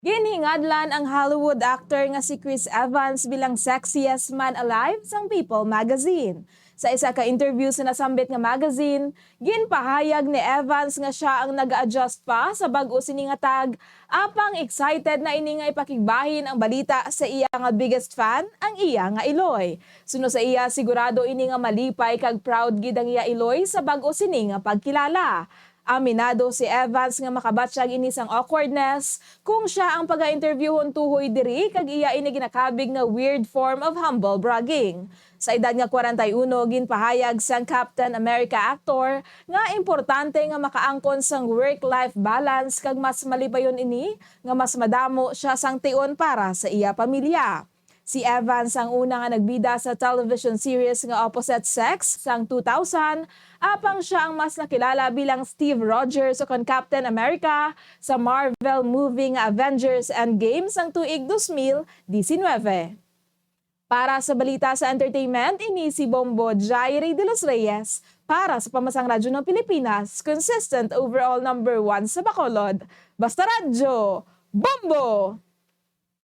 Ginhingadlan ang Hollywood actor nga si Chris Evans bilang sexiest man alive sang People magazine. Sa isa ka interview sa nasambit nga magazine, ginpahayag ni Evans nga siya ang nag-adjust pa sa bag-o sini nga tag, apang excited na ini nga ipakigbahin ang balita sa iya nga biggest fan, ang iya nga Iloy. Suno sa iya sigurado ini nga malipay kag proud gid ang iya Iloy sa bag-o sini nga pagkilala. Aminado si Evans nga makabatsyag ini sang awkwardness kung siya ang pag-interviewon tuhoy diri kag iya ini ginakabig nga weird form of humble bragging. Sa edad nga 41 ginpahayag sang Captain America actor nga importante nga makaangkon sang work-life balance kag mas malipayon ini nga mas madamo siya sang tion para sa iya pamilya. Si Evans ang una nga nagbida sa television series nga Opposite Sex sang 2000, apang siya ang mas nakilala bilang Steve Rogers o kon Captain America sa Marvel movie nga Avengers Endgame sang tuig 2019. Para sa balita sa entertainment, ini si Bombo Jairi de los Reyes para sa Pamasang Radyo ng Pilipinas, consistent overall #1 sa Bacolod. Basta Radyo, Bombo!